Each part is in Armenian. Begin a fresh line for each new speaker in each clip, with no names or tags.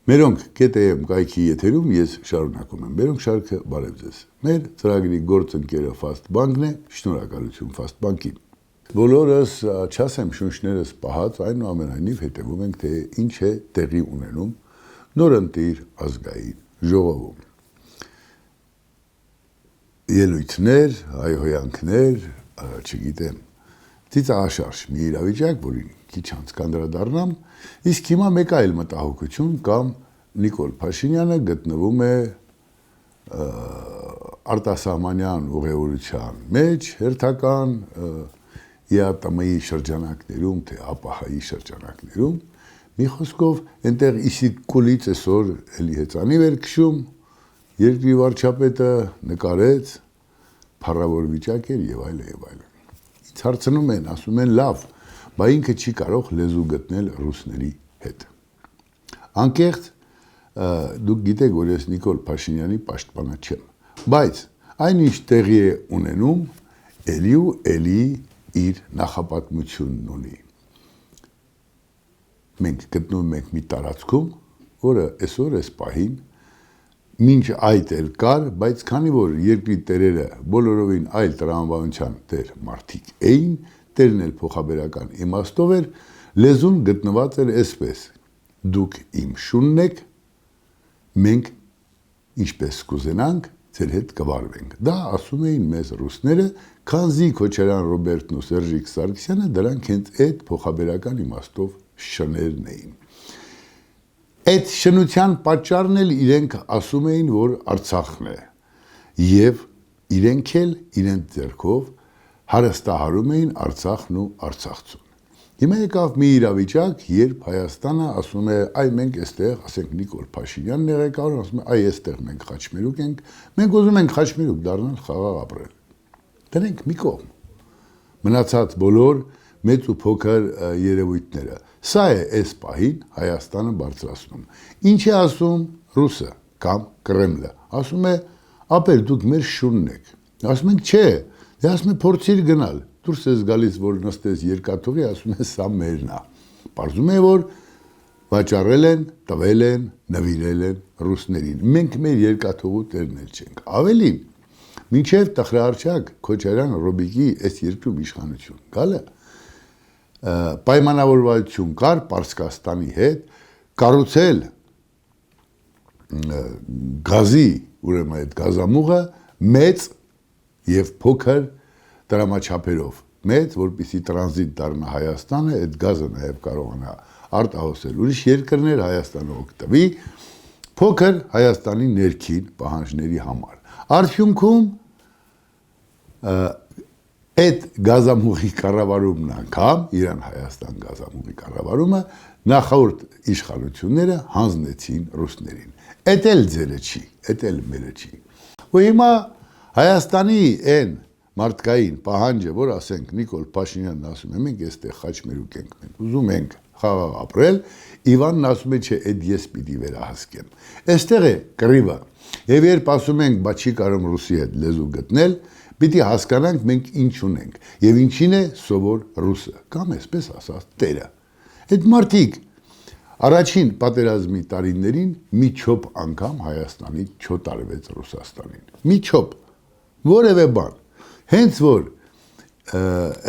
Մերոնք KTM կայքի եթերում ես շարունակում եմ։ Մերոնք շարքը բարև ձեզ։ Մեր ծրագրի գործընկերը Fast Bank-ն է, շնորհակալություն Fast Bank-ին։ Բոլորս չասեմ շունչներս պահած, այնուամենայնիվ հետևում ենք, թե ինչ է տեղի ունենում նորընտիր ազգային ժողովում։ Ելույթներ, հայհոյանքներ, չգիտեմ, ծիծաղաշարժ մի իրավիճակ, որին քիչ անց կանդրադառնամ, իսկ հիմա մեկ այլ մտահոգություն կամ Նիկոլ Փաշինյանը գտնվում է արտասահմանյան ուղևորության մեջ, հերթական ԵԱՏՄ-ի շրջանակներում, թե ԱՊՀ-ի շրջանակներում, մի խոսքով այնտեղ իսիկուլից այսօր էլի հեծանիվ էր քշում, երկրի վարչապետը նկարեց, փառավոր վիճակ էր եւ այլն եւ այլն։ Ինձ հարցնում են, ասում են լավ, բա ինքը չի կարող լեզու գտնել ռուսների հետ։ Անկեղծ դուք գիտեք, որ ես Նիկոլ Փաշինյանի պաշտպանը չեմ, բայց այնինչ տեղի է ունենում, էլի ու էլի իր նախապատմությունն ունի։ Մենք գտնվում ենք մի տարածքում, որը այսօր էս պահին մինչ այդ էլ կար, բայց քանի որ երկրի տերերը բոլորովին այլ տրամաբանության տեր մարդիկ էին, տերն էլ փոխաբերական իմաստով էր, լեզուն գտնված էր այսպես. դուք իմ շունն եք, մենք ինչպես կուզենանք, ձեր հետ կվարվենք։ Դա ասում էին մեզ ռուսները, քանզի Քոչարյան Ռոբերտն ու Սերժիկ Սարգսյանը դրանք հենց այդ փոխաբերական իմաստով շներն էին։ Այդ շնության պատճառն էլ իրենք ասում էին, որ Արցախն է, եւ իրենք էլ իրենց ձեռքով հարստահարում էին Արցախն ու Արցախցուն։ Հիմա եկավ մի իրավիճակ, երբ Հայաստանը ասում է, այ մենք այստեղ, ասենք Նիկոլ Փաշինյանն է ղեկավարում, ասում է, այ այստեղ մենք խաչմերուկ ենք, մենք ուզում ենք խաչմերուկ դառնալ, խաղաղ ապրել։ Դրանք մի կողմ։ Մնացած բոլոր մեծ ու փոքր երևույթները։ Սա է այս պահին Հայաստանը բարձրացնում։ Ինչ է ասում ռուսը կամ Կրեմլը։ Ասում է, ապեր դուք մեր շունն եք։ Ասում ենք, չէ, դե ասում է փորձիր գնալ։ Դուրս ես գալիս, որ նստես երկաթուղի, ասում է, սա մերն է։ Պարզում է, որ վաճառել են, տվել են, նվիրել են ռուսներին։ Մենք մեր երկաթուղու տերն էլ չենք։ Ավելին, մինչև տխրահարչակ Քոչարյան Ռոբիկի այս երկրում իշխանություն գալը, պայմանավորվածություն կար Պարսկաստանի հետ կառուցել գազի, ուրեմն այդ գազամուղը մեծ եւ փոքր դրամաչափերով, մեծ, որպեսզի տրանզիտ դառնա Հայաստանը, այդ գազը նաեւ կարողանա արտահոսել ուրիշ երկրներ, Հայաստանը օգտվի, փոքր Հայաստանի ներքին պահանջների համար։ Արդյունքում այդ գազամուղի կառավարումն անգամ, Իրան Հայաստան գազամուղի կառավարումը նախորդ իշխանությունները հանձնեցին ռուսներին։ Էդ էլ ձերը չի, էդ էլ մերը չի։ Ու հիմա Հայաստանի այն մարդկային պահանջը, որ ասենք Նիկոլ Փաշինյանն ասում է, մենք այստեղ խաչմերուկ ենք, մենք ուզում ենք խաղաղ ապրել, Իվանն ասում է, չէ, այդ ես պիտի վերահսկեմ։ Այստեղ է կռիվը։ Եվ երբ ասում ենք, բա չի կարող ռուսի հետ լեզու գտնել, պիտի հասկանանք մենք ինչ ունենք եւ ինչին է սովոր ռուսը կամ այսպես ասած տերը։ Այդ մարդիկ առաջին պատերազմի տարիներին մի չոփ անգամ Հայաստանի չոտարվեց Ռուսաստանին։ Մի չոփ, որևէ բան։ Հենց որ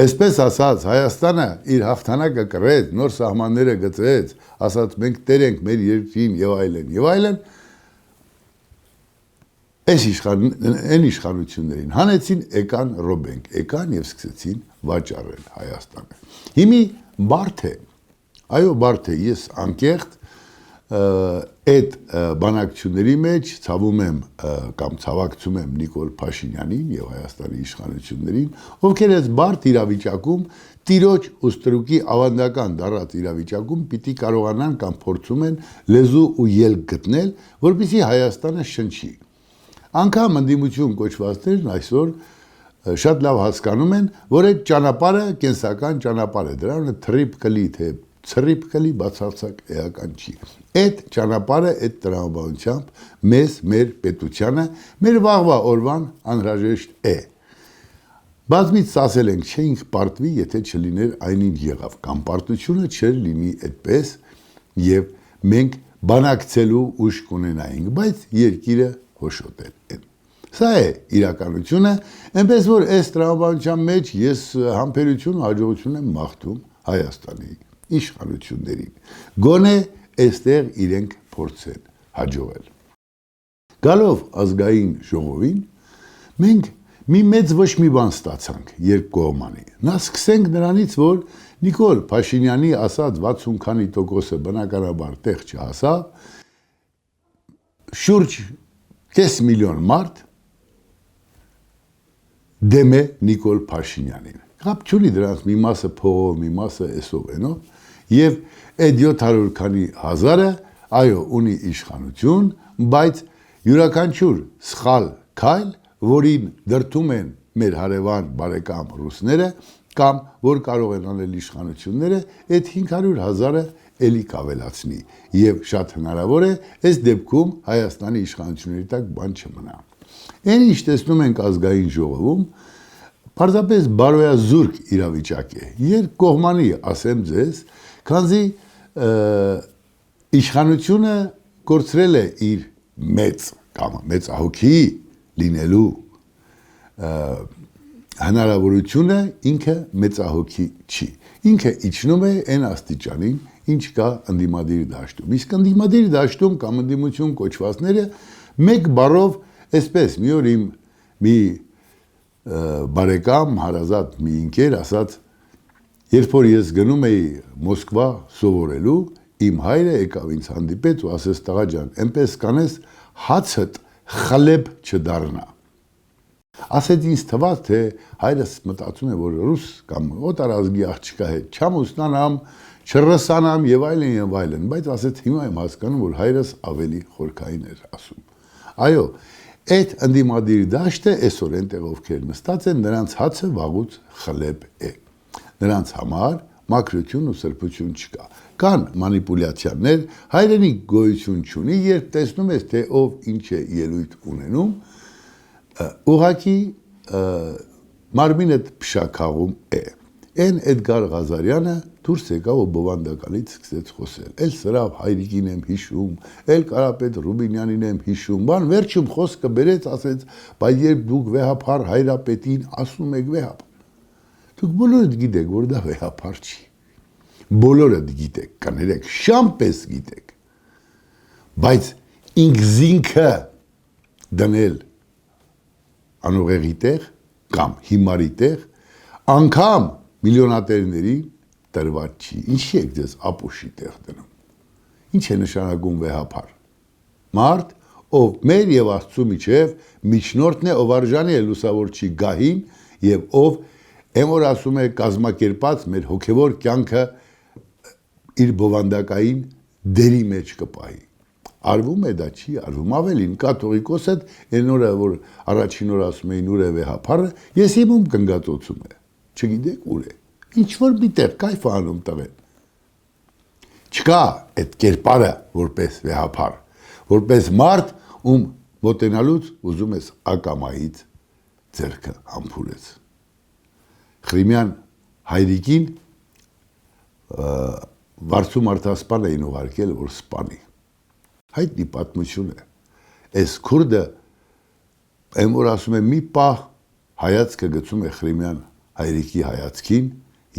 այսպես ասած Հայաստանը իր հաղթանակը կրեց, նոր սահմանները գծեց, ասած մենք տեր ենք մեր երկրին եւ այլն, Այն իշխանություններին հանեցին, եկան ռոբենք, եկան եւ սկսեցին վաճառել Հայաստանը։ Հիմի բարդ է, այո բարդ է, ես անկեղծ այդ բանակցությունների մեջ ցավում եմ կամ ցավակցում եմ Նիկոլ Փաշինյանին եւ Հայաստանի իշխանություններին, ովքեր այս բարդ իրավիճակում տիրոջ ու ստրուկի ավանդական դառած իրավիճակում պիտի կարողանան կամ փորձում են լեզու ու ելք գտնել, որպեսզի Հայաստանը շնչի։ Անկամ ընդդիմություն կոչվածներն այսօր շատ լավ հասկանում են, որ այդ ճանապարհը կենսական ճանապարհ է, դրանը թրիփ կլի, թե ցրիփ կլի, բացարձակ էական չի։ Այդ ճանապարհը այդ տրամաբանությամբ մեզ, մեր պետությանը, մեր վաղվա օրվան անհրաժեշտ է։ Բազմից ասել ենք, չէինք պարտվի, եթե չլիներ այնինչ եղավ, կամ պարտությունը չէր լինի այդպես, եւ մենք բանակցելու ուժ կունենայինք, բայց երկիրը հոշոտել են։ Սա է իրականությունը, այնպես որ այս տրամաբանության մեջ ես համբերություն ու հաջողություն եմ մաղթում Հայաստանի իշխանություններին։ Գոնե այստեղ իրենք փորձեն հաջողել։ Գալով ազգային ժողովին, մենք մի մեծ ոչ մի բան ստացանք երկկողմանի։ Նա սկսենք նրանից, որ Նիկոլ Փաշինյանի ասած 60 քանի տոկոսը բնականաբար տեղ չհասավ, շուրջ կես միլիոն մարդ դեմ է Նիկոլ Փաշինյանին։ Կապ չունի դրանց մի մասը փողով, մի մասը էսով ենով, եւ այդ 700 քանի հազարը, այո, ունի իշխանություն, բայց յուրաքանչյուր սխալ քայլ, որին դրդում են մեր հարևան բարեկամ ռուսները, կամ որ կարող են անել իշխանությունները, այդ 500,000-ը էլի կավելացնի, եւ շատ հնարավոր է, այս դեպքում Հայաստանի իշխանությունների տակ բան չմնա։ Այն ինչ տեսնում ենք ազգային ժողովում, պարզապես բարոյազուրկ իրավիճակ է։ Երկկողմանի, ասեմ ձեզ, քանզի իշխանությունը կորցրել է իր մեծ կամ մեծահոգի լինելու հնարավորությունը, ինքը մեծահոգի չի։ Ինքը իջնում է այն աստիճանին, ինչ կա ընդդիմադիր դաշտում։ Իսկ ընդդիմադիր դաշտում կամ ընդդիմություն կոչվածները մեկ բառով այսպես մի օր իմ մի բարեկամ, հարազատ մի ընկեր ասաց, երբ որ ես գնում էի Մոսկվա սովորելու, իմ հայրը եկավ ինձ հանդիպեց ու ասեց տղա ջան, այնպես կանես հացդ խլեբ չդառնա։ Ասեց ինձ թվաց, թե հայրս մտածում է, որ ռուս կամ օտարազգի աղջկա հետ չամուսնանամ, չռսանամ եւ այլն, բայց ասեց հիմա եմ հասկանում, որ հայրս ավելի խորքային էր ասում։ Այո, այդ ընդդիմադիր դաշտը այսօր այնտեղ ովքեր նստած են, նրանց հացը վաղուց խլեբ է։ Նրանց համար մաքրություն ու սրբություն չկա։ Կան մանիպուլյացիաներ, հայրենիք գոյություն չունի, երբ տեսնում ես, թե ով ինչ է ելույթ ունենում, ուղղակի մարմինդ փշաքաղում է։ Այն Էդգար Ղազարյանը դուրս եկավ ու բովանդակալից սկսեց խոսել։ Էլ սրավ հայրիկին եմ հիշում, էլ Կարապետ Ռուբինյանին եմ հիշում, բան վերջում խոսքը բերեց, ասեց, բայց երբ դուք վեհափար հայրապետին ասում եք վեհապար, դուք բոլորդ գիտեք, որ դա վեհապար չի։ Բոլորդ գիտեք, կներեք, շամպես գիտեք, բայց ինքզինքը դնել անուղեղի տեղ կամ հիմարի տեղ, անգամ միլիոնատերների տրված չի, ինչի եք ձեզ ապուշի տեղ դնում, ինչ է նշանակում վեհապար, մարդ, ով մեր և Աստծու միջև միջնորդն է, ով արժանի է լուսավորչի գահին և ով որ ասում է կազմակերպած մեր հոգևոր կյանքը իր բովանդակային դերի մեջ կպահի։ Արվում է դա չի արվում, ավելին կաթողիկոսը այն օրը, որ առաջին օր ասում էին ուր է վեհապարը, ես իմում կնգածոցում է, չգիտեք ուր է, ինչ-որ մի տեղ կայֆ անում տղեն։ Չկա այդ կերպարը որպես վեհապար, որպես մարդ, ում մոտենալուց ուզում ես ակամայից ձեռքը համբուրեց։ Խրիմյան հայրիկին վարձու մարդասպան էին ուղարկել, որ սպանի։ Հայտնի պատմություն է։ Այս քուրդը, այն որ ասում է մի պահ հայացքը գցում է Խրիմյան հայրիկի հայացքին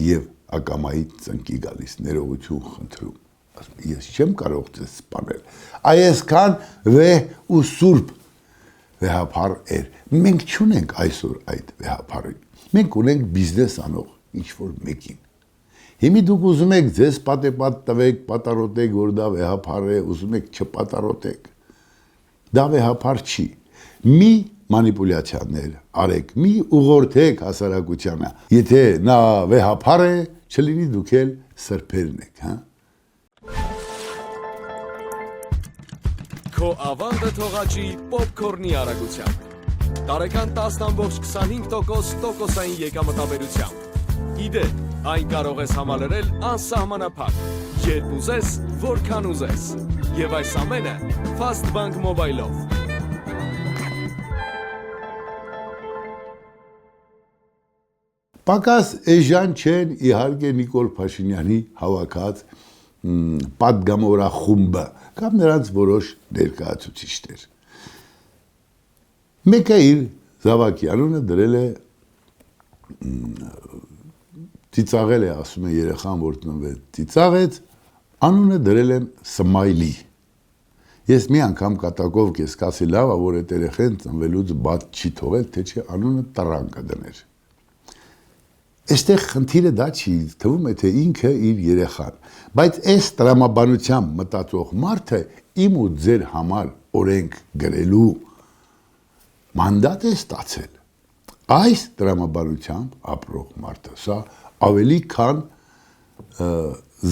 և ակամայից ծնկի գալիս, ներողություն խնդրում։ Ասում է, ես չեմ կարող ձեզ սպանել։ Այսքան վեհ ու սուրբ վեհապար էր։ Մենք չունենք այսօր այդ վեհապարին։ Մենք ունենք բիզնես անող ինչ-որ մեկին։ Հիմի դուք ուզում եք ձեզ պատեպատ տվեք, պատարոտեք, որ դա վեհապար է, ուզում եք չպատարոտեք։ Դա վեհապար չի։ Մի մանիպուլյացիաներ արեք, մի ուղղորդեք հասարակությանը։ Եթե նա վեհապար է, չլինի դուք էլ սրբերն եք, հա։
Քո ավանդը թողաճի պոպկորնի արագությամբ։ Տարեկան 10.25% տոկոսային եկամտաբերությամբ։ Իդեպ, այն կարող ես համալրել անսահմանափակ, երբ ուզես, որքան ուզես։ Եվ այս ամենը Fastbank Mobile-ով։
Պակաս էժան չեն իհարկե Նիկոլ Փաշինյանի հավաքած պատգամավորախումբը կամ նրանց որոշ ներկայացուցիչներ։ Մեկը իր զավակի անունը դրել է ծիծաղել է, ասում է երեխան, որ տնվեց ծիծաղեց, անունը դրել են Սմայլի։ Ես մի անգամ կատակով կեսկասի լավ, որ այդ երեխեն ծնվելուց բաց չի թողել, թե չէ անունը Տրան կդներ։ Այստեղ խնդիրը դա չի, թվում է թե ինքը իր երեխան, բայց այս տրամաբանությամբ մտածող մարդը իմ ու ձեր համար օրենք գրելու մանդատ է ստացել։ Այս տրամաբանությամբ ապրող մարդը, սա ավելի քան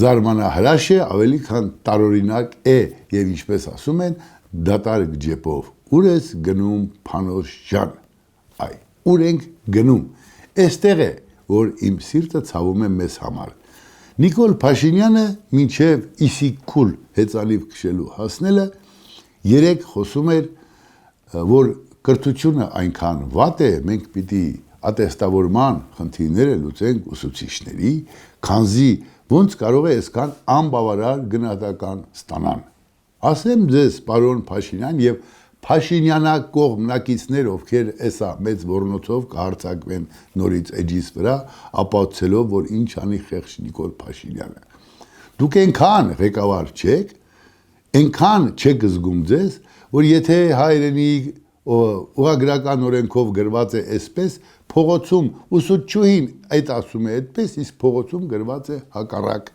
զարմանահրաշ է, ավելի քան տարօրինակ է եւ ինչպես ասում են, դատարկ ջեպով ուր ես գնում Փանոս ջան, այ ուր ենք գնում։ Այստեղ է, որ իմ սիրտը ցավում է մեզ համար։ Նիկոլ Փաշինյանը մինչև Իսիկուլ հեծանիվ քշելու հասնելը երեք խոսում էր, որ կրթությունը այնքան վատ է, մենք պիտի ատեստավորման խնդիրները լուծենք ուսուցիչների, քանզի ոնց կարող է այսքան անբավարար գնահատական ստանան։ Ասեմ ձեզ, պարոն Փաշինյան եւ Փաշինյանակողմնակիցներ, ովքեր էսա մեծ ոռնոցով կհարցակվեն նորից էջիս վրա, ապացուցելով, որ ինչ անի խեղճ Նիկոլ Փաշինյանը։ Դուք այնքան ղեկավար չեք, այնքան չեք զգում ձեզ, որ եթե հայրենի ուղղագրական օրենքով գրված է այսպես, փողոցում ուսուցչուհին այդ ասում է այդպես, իսկ փողոցում գրված է հակառակ։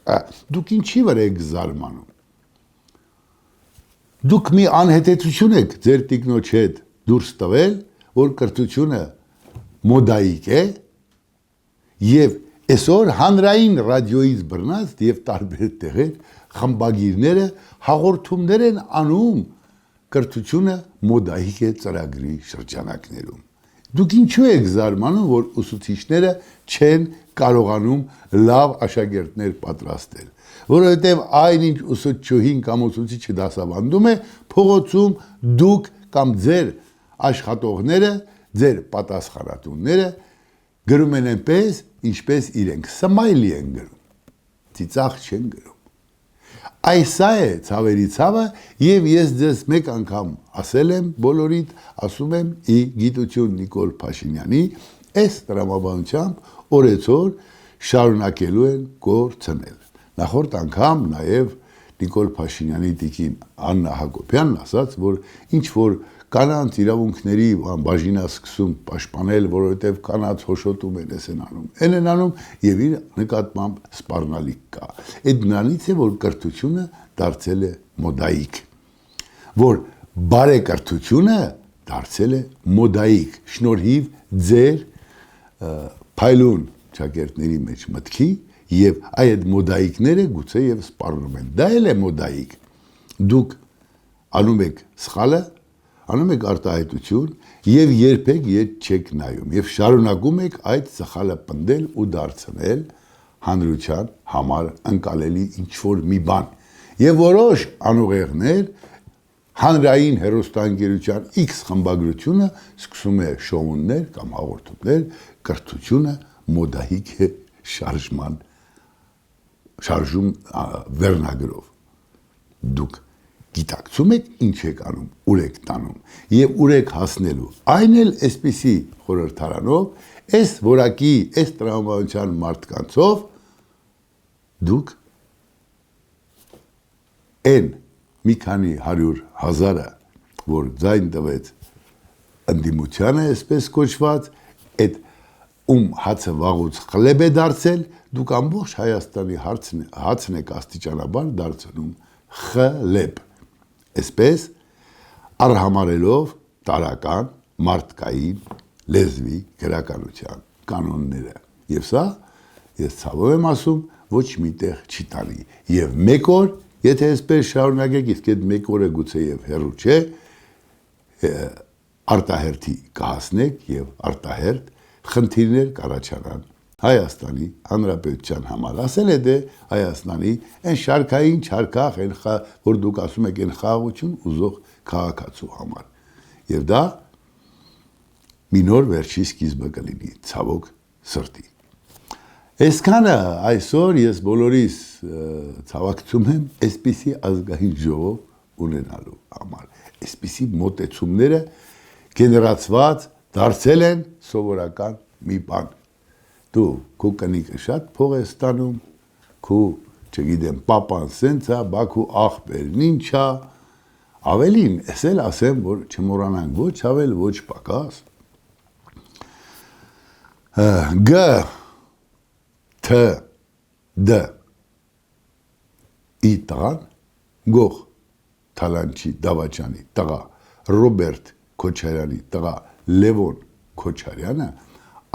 Դուք ինչի վրա եք զարմանում։ Դուք մի անհետեցություն եք ձեր տիկնոջ հետ դուրս տվել, որ կրթությունը մոդայիկ է, եւ այսօր հանրային ռադիոից բռնած եւ տարբեր տեղեր խմբագիրները հաղորդումներ են անում կրթությունը մոդայիկ է ծրագրի շրջանակներում։ Դուք ինչու եք զարմանում, որ ուսուցիչները չեն կարողանում լավ աշակերտներ պատրաստել, որովհետև այնինչ ուսուցչուհին կամ ուսուցիչը դասավանդում է, փողոցում դուք կամ ձեր աշխատողները, ձեր պատասխանատուները գրում են այնպես, ինչպես իրենք Սմայլի են գրում, ծիծաղ չեն գրում։ Այսա է ցավերի ցավը եւ ես ձեզ մեկ անգամ ասել եմ բոլորիդ, ասում եմ ի գիտություն Նիկոլ Փաշինյանի, այս տրամաբանությամբ օրեցօր շարունակելու են կորցնել։ Նախորդ անգամ նաեւ Նիկոլ Փաշինյանի տիկին Աննա Հակոբյանն ասաց, որ ինչ որ կանանց իրավունքների բաժինա սկսում պաշտպանել, որովհետև կանանց հոշոտում են էս են անում, են անում եւ իր նկատմամբ սպառնալիք կա։ Այդ նրանից է, որ կրթությունը դարձել է մոդայիկ, որ բարեկրթությունը դարձել է մոդայիկ, շնորհիվ ձեր փայլուն ճակերտների մեջ մտքի եւ այդ մոդայիկները գուցե եւ սպառնում են։ Դա էլ է մոդայիկ։ Դուք անում եք սխալը, անում եք արտահայտություն եւ երբեք ետ չեք նայում եւ շարունակում եք այդ սխալը պնդել ու դարձնել հանրության համար ընկալելի ինչ-որ մի բան։ Եվ որոշ անուղեղներ հանրային հեռուստաընկերության X խմբագրությունը սկսում է շոուներ կամ հաղորդումներ, կրթությունը մոդայիկ է շարժում վերնագրով։ Դուք գիտակցում եք ինչ եք անում, ուր եք տանում եւ ուր եք հասնելու։ Այն էլ այսպիսի խորհրդարանով, այս որակի, այս տրամաբանության մարդկանցով դուք են մի քանի 100,000-ը, որ ձայն տվեց ընդդիմությանը, այսպես կոչված, այդ հացը վաղուց խլեբ է դարձել, դուք ամբողջ Հայաստանի հացն եք աստիճանաբար դարձնում խլեբ, այսպես արհամարելով տարական, մարդկային, լեզվի, գրականության կանոնները։ Եվ սա, ես ցավով եմ ասում, ոչ միտեղ չի տանի։ Եվ մեկ օր, եթե այսպես շարունակեք, իսկ այդ մեկ օրը գուցե եւ հեռու չէ, արտահերթի կհասնեք եւ արտահերթ խնդիրներ կառաջանան Հայաստանի Հանրապետության համար։ Ասել է դե Հայաստանի այն շարքային չարքախ, որ դուք ասում եք այն խաղաղություն ուզող քաղաքացու համար։ Եվ դա մի նոր վերջի սկիզբը կլինի, ցավոք սրտի։ Այսքանը այսօր ես բոլորիս ցավակցում եմ այսպիսի ազգային ժողով ունենալու համար։ Այսպիսի մոտեցումները գեներացված դարձել են սովորական մի բան։ Դու քո կնիկը շատ փող ես ստանում, քո, չգիտեմ, պապան սենց է, բաքու աղբերն ինչա, ավելին, ես էլ ասեմ, որ չմոռանանք ոչ ավել, ոչ պակաս։ Գ Თ Դ ի տղան գող Թալանչի Դավաճանի տղա Ռոբերտ Քոչարյանի տղա Լևոն Քոչարյանը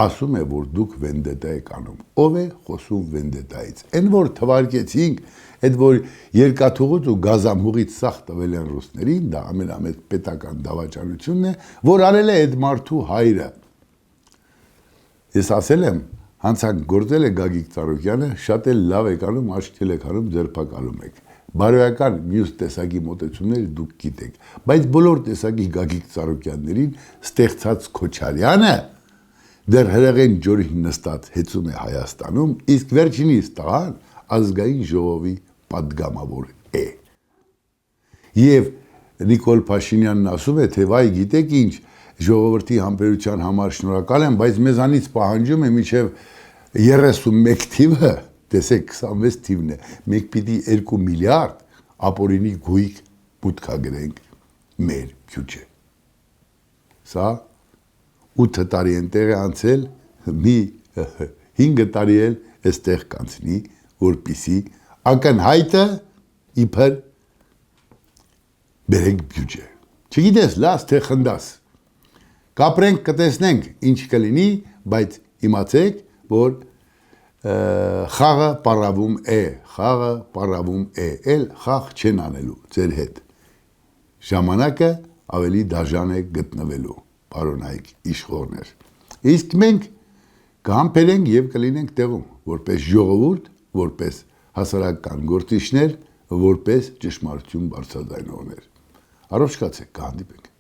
ասում է, որ դուք վենդետա եք անում։ Ով է խոսում վենդետայից։ Այն որ թվարկեցինք, այդ որ երկաթուղուց ու գազամուղից սախ տվել են ռուսներին, դա ամենամեծ պետական դավաճանությունն է, որ արել է այդ մարդու հայրը։ Ես ասել եմ, հանցանք գործել է Գագիկ Ծառուկյանը, շատ էլ լավ եք անում, աչքել եք անում, ձերբակալում եք։ Բարոյական մյուս տեսակի մոտեցումները դուք գիտեք, բայց բոլոր տեսակի Գագիկ Ծառուկյաններին ստեղծած Քոչարյանը դեռ հրեղեն ջորին նստած հեծում է Հայաստանում, իսկ վերջինիս տղան ազգային ժողովի պատգամավոր է։ Եվ Նիկոլ Փաշինյանն ասում է, թե վայ գիտեք ինչ, ժողովրդի համբերության համար շնորհակալ եմ, բայց մեզանից պահանջում է մինչև 31 թիվը, տեսեք 26 թիվն է, մենք պիտի 2 միլիարդ ապօրինի գույք մուտքագրենք մեր բյուջե։ Սա 8 տարի են տեղի անցել, մի 5 տարի էլ այստեղ կանցնի, որպիսի ակնհայտը իբր բերենք բյուջե։ Չգիտես, լաս թե խնդաս։ Կապրենք, կտեսնենք ինչ կլինի, բայց իմացեք, որ խաղը պարավում է, էլ խաղ չեն անելու ձեր հետ։ Ժամանակը ավելի դաժան է գտնվելու, պարոնայք իշխողներ։ Իսկ մենք կհամբերենք եւ կլինենք տեղում, որպես ժողովուրդ, որպես հասարակական գործիչներ, որպես ճշմարտություն բարձրաձայնողներ։ Առողջ կացեք, կհանդիպենք։